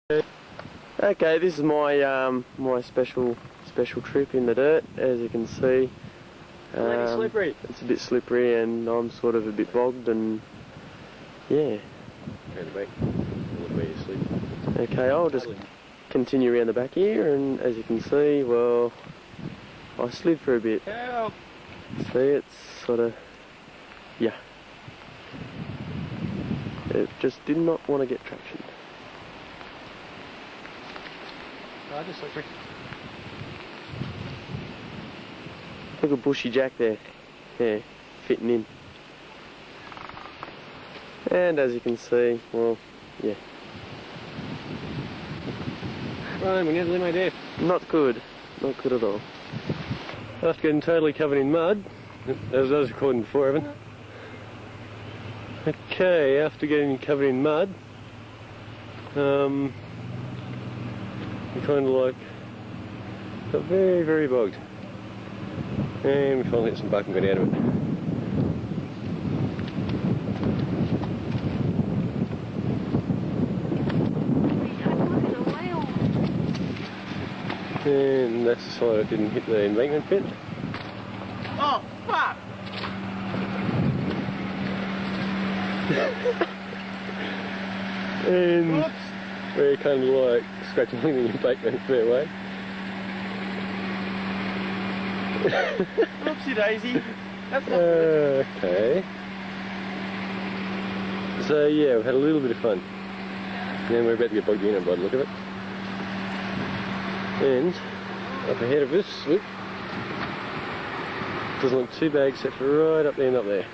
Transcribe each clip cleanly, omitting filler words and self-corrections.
Okay, this is my my special trip in the dirt. As you can see, slippery. It's a bit slippery, and I'm sort of a bit bogged, and yeah. Okay, I'll just continue around the back here, and as you can see, well, I slid for a bit. Help. See, it's sort of, yeah. It just did not want to get traction. Oh, just slippery. Look at Bushy Jack there. Yeah, fitting in. And as you can see, well, yeah. Right, we nearly made it. Not good. Not good at all. After getting totally covered in mud, as I was recording before, Evan. Okay, after getting covered in mud, we kind of like got very, very bogged. And we finally hit some buck and got out of it. And that's the side I didn't hit the embankment bit. Oh, fuck! And we're kind of like scratching the embankment a fair way. Oopsie daisy. That's not good. Okay. So yeah, we've had a little bit of fun. And we're about to get bogged in by the look of it. And up ahead of us, whoop, doesn't look too bad except for right up there and up there.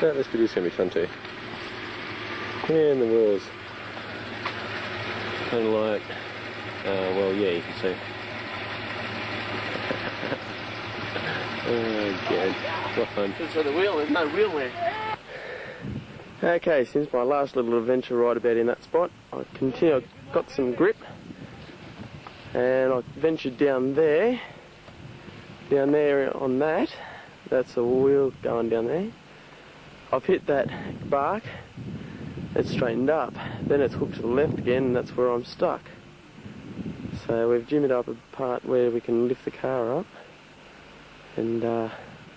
But this video's going to be fun too. And the walls. Kind of like, well yeah, you can see. Oh god, not fun. So the wheel, there's no wheel there. Okay, since my last little adventure right about in that spot, I got some grip, and I ventured down there on that. That's a wheel going down there. I've hit that bark, it's straightened up, then it's hooked to the left again, and that's where I'm stuck. So we've jimmied up a part where we can lift the car up and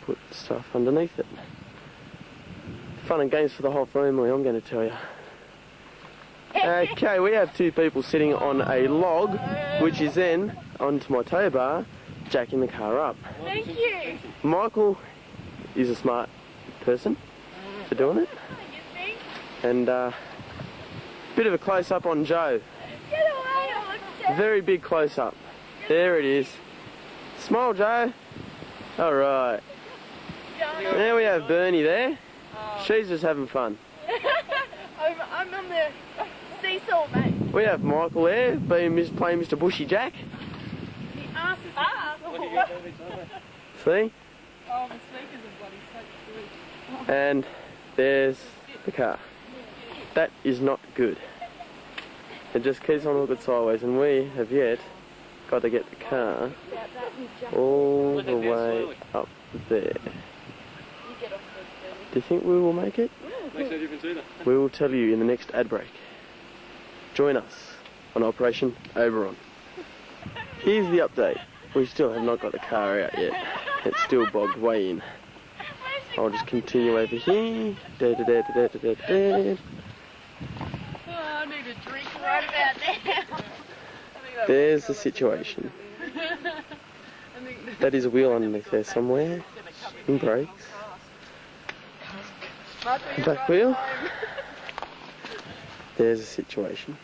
put stuff underneath it. Fun and games for the whole family, I'm going to tell you. Okay, we have two people sitting on a log, which is then onto my tow bar, jacking the car up. Thank you. Michael is a smart person for doing it. And bit of a close-up on Joe. Get away! Very big close-up. There it is. Smile, Joe. All right. Now we have Bernie there. She's just having fun. I'm on the seesaw, mate. We have Michael there, playing Mr. Bushy Jack. The arse is See? Oh, the speakers are bloody so good. And there's the car. That is not good. It just keeps on looking sideways, and we have yet got to get the car all the way up there. Do you think we will make it? Makes no difference either. We will tell you in the next ad break. Join us on Operation Oberon. Here's the update. We still have not got the car out yet. It's still bogged way in. I'll just continue over here. Oh, I need a drink right about now. There's the situation. That is a wheel underneath there somewhere. And brakes. The back wheel. There's the situation.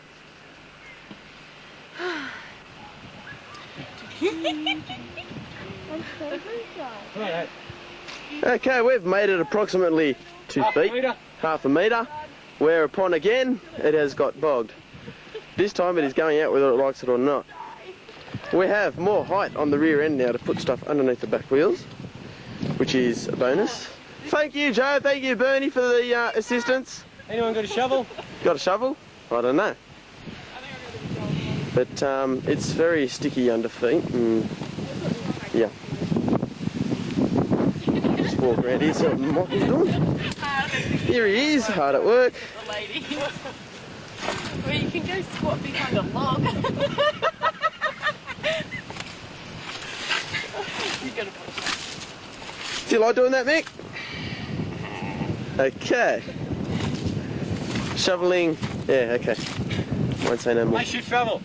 Okay, we've made it approximately 2 feet, half a metre, whereupon again it has got bogged. This time it is going out whether it likes it or not. We have more height on the rear end now to put stuff underneath the back wheels, which is a bonus. Thank you, Joe. Thank you, Bernie, for the assistance. Anyone got a shovel? Got a shovel? I don't know. But it's very sticky under feet. Yeah. Just walk around here, see what Michael's doing. Here he is, hard at work. Well, you can go squat behind a log. You're gonna push that. Do you like doing that, Mick? Okay. Shoveling. Yeah, okay. Won't say no more. I should travel.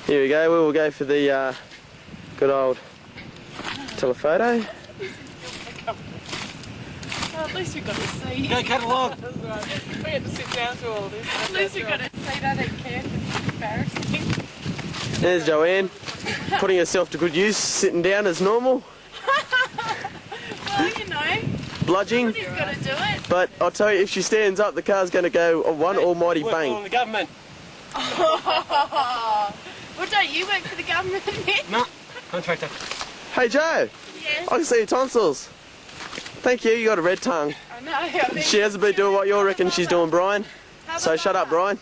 Here we go. We will go for the good old telephoto. Well, at least we got to see. Go cut a log. That's right. We had to sit down through all this. At least we got to see that at camp. It's embarrassing. There's Joanne, putting herself to good use, sitting down as normal, Well, you know, bludging. somebody's got to do it. But I'll tell you, if she stands up, the car's going to go one almighty Work bang. for the government. Well, don't you work for the government, Nick? No, contractor. Hey Joe, Yes. I can see your tonsils. Thank you, you got a red tongue. I know. I mean, She hasn't been doing what you reckon she's doing, Brian. So shut up, Brian.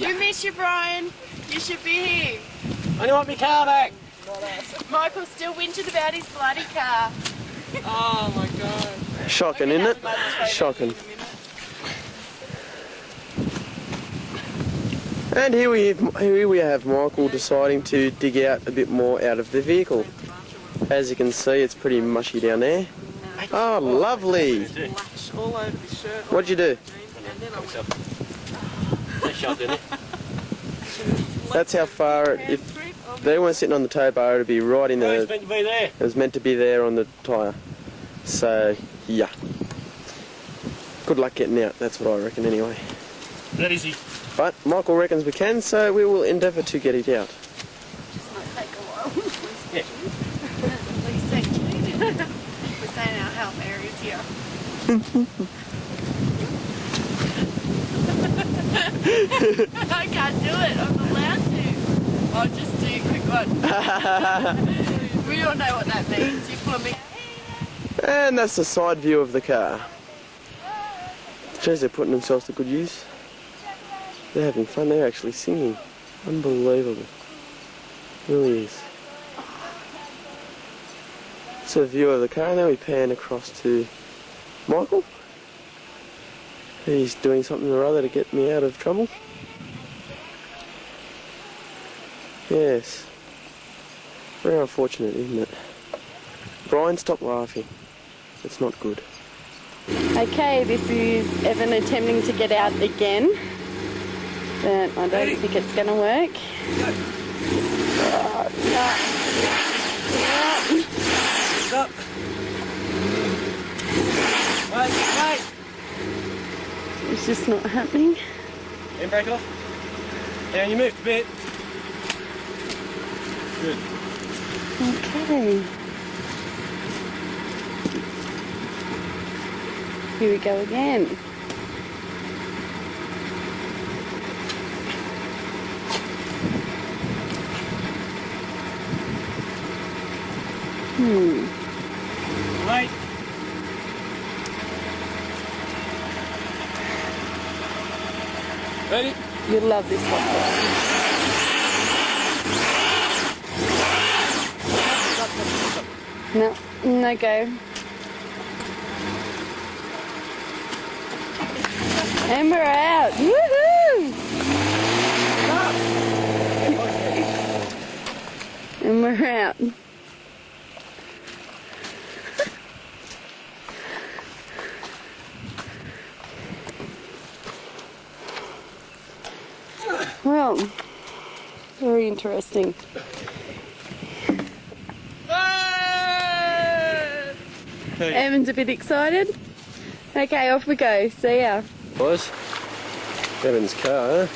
We miss you, Brian. You should be here. I want my car back. Michael's still whinging about his bloody car. Oh my god. Shocking, isn't it? Shocking. And here we have Michael deciding to dig out a bit more out of the vehicle. As you can see, it's pretty mushy down there. Oh, lovely. Splash all over his shirt. What'd you do? Nice shot, didn't it? That's how far, if they weren't sitting on the tow bar, it'd be right in Oh, it's the, meant to be there. it was meant to be there on the tyre. So, yeah. Good luck getting out, that's what I reckon anyway. That easy. But Michael reckons we can, so we will endeavour to get it out. Just might take a while. Yeah. At least actually. We're saying our health areas here. I can't do it. I'm not allowed to. I'll just do a quick one. We all know what that means. You put me. And that's the side view of the car. Jeez, they're putting themselves to good use. They're having fun, they're actually singing. Unbelievable. Really is. So a view of the car, now we pan across to Michael. He's doing something or other to get me out of trouble. Yes. Very unfortunate, isn't it? Brian, stop laughing. It's not good. Okay, this is Evan attempting to get out again, but I don't think it's going to work. Stop. Right. It's just not happening. Handbrake off. And you moved a bit. Good. Okay. Here we go again. Right. Ready? You'll love this one. No, no go. And we're out. Woohoo! And we're out. Well, very interesting. Evan's a bit excited. Okay, off we go. See ya. Was Evan's car.